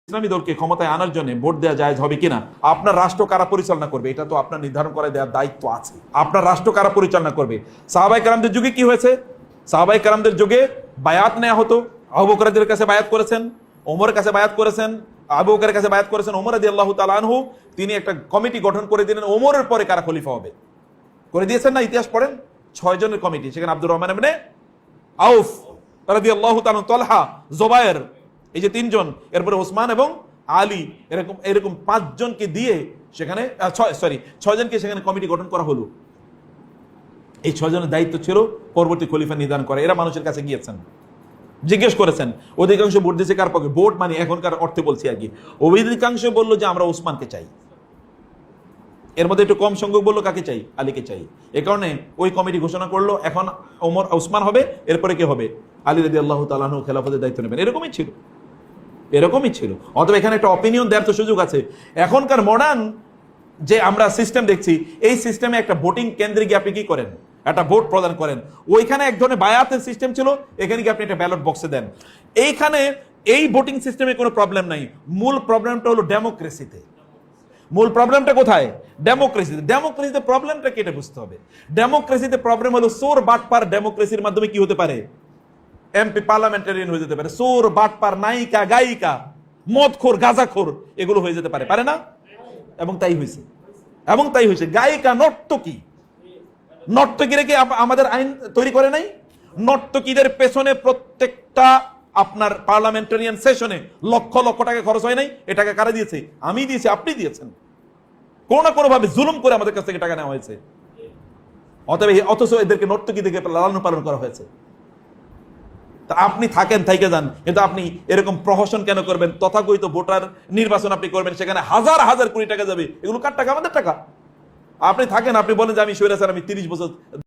ইসলামী দলকে ক্ষমতায় আনার জন্য ভোট দেওয়া জায়েজ হবে কিনা, আপনার রাষ্ট্র কারা পরিচালনা করবে এটা তো আপনার নির্ধারণ করে দেওয়ার দায়িত্ব আছে। আপনার রাষ্ট্র কারা পরিচালনা করবে? সাহাবায়ে কেরামদের যুগে কি হয়েছে? সাহাবায়ে কেরামদের যুগে বায়াত নেওয়া হতো। আবু বকরের কাছে বায়াত করেছেন, ওমরের কাছে বায়াত করেছেন, আবু বকরের কাছে বায়াত করেছেন ওমর রাদিয়াল্লাহু তাআলা আনহু। তিনি একটা কমিটি গঠন করে দিলেন ওমরের পরে কারা খলিফা হবে, করে দিয়েছেন না? ইতিহাস পড়েন, 6 জনের কমিটি। সেখানে আব্দুর রহমান ইবনে আউফ রাদিয়াল্লাহু তাআলা, তালহা, জুবায়ের, এই যে 3 জন, এরপরে ওসমান এবং আলী, এরকম 5 জনকে দিয়ে সেখানে 6 জনকে সেখানে কমিটি গঠন করা হলো। এই 6 জনের দায়িত্ব ছিল পরবর্তী খলিফা নির্ধারণ করা। এরা মানুষের কাছে গিয়েছেন, জিজ্ঞেস করেছেন, অধিকাংশ ভোট দিয়েছে কার পক্ষে? ভোট মানে এখনকার অর্থে বলছি আর কি। অধিকাংশ বললো যে আমরা ওসমানকে চাই, এর মধ্যে একটু কম সংখ্যক বললো কাকে চাই? আলীকে চাই। এ কারণে ওই কমিটি ঘোষণা করলো এখন ওসমান হবে, এরপরে কে হবে? আলী রাদিয়াল্লাহু তাআলা আনহু খেলাফতের দায়িত্ব নেবেন। এরকমই ছিল। অথবা এখানে একটা অপিনিয়ন দেওয়ার তো সুযোগ আছে। এখনকার মডার্ন যে আমরা সিস্টেম দেখছি, এই সিস্টেমে একটা ভোটিং কেন্দ্রে গিয়ে আপনি কি করেন? একটা ভোট প্রদান করেন। ওইখানে এক ধরনের বায়াতের সিস্টেম ছিল, এখানে গিয়ে আপনি একটা ব্যালট বক্সে দেন। এইখানে এই ভোটিং সিস্টেমে কোনো প্রবলেম নাই। মূল প্রবলেমটা হলো ডেমোক্রেসিতে। মূল প্রবলেমটা কোথায়? ডেমোক্রেসিতে প্রবলেমটা কেটে বুঝতে হবে। ডেমোক্রেসিতে প্রবলেম হলো চোর বাটপার। ডেমোক্রেসির মাধ্যমে কি হতে পারে? এমপি, পার্লামেন্টারিয়ান হয়ে যেতে পারে। চোর বাটপার, নায়িকা, গায়িকা, মদখোর, গাঁজাখোর, এগুলো হয়ে যেতে পারে, পারে না? এবং তাই হয়েছে। গায়িকা, নর্তকীরা কি আমাদের আইন তৈরি করে নাই? নর্তকীদের পেছনে প্রত্যেকটা আপনার পার্লামেন্টারিয়ান সেশনে লক্ষ লক্ষ টাকা খরচ হয় নাই। এ টাকা কারা দিয়েছে? আমি দিয়েছি, আপনি দিয়েছেন। কোনো না কোনো ভাবে জুলুম করে আমাদের কাছ থেকে টাকা নেওয়া হয়েছে। অথচ এদেরকে নর্তকী থেকে লালন পালন করা হয়েছে। তা আপনি থাকেন, থাইকে যান, কিন্তু আপনি এরকম প্রহসন কেন করবেন? তথাকথিত ভোটার নির্বাচন আপনি করবেন, সেখানে হাজার হাজার কোটি টাকা যাবে। এগুলো কার টাকা? আমাদের টাকা। আপনি থাকেন, আপনি বলেন যে আমি স্বৈরাচার, আমি 30 বছর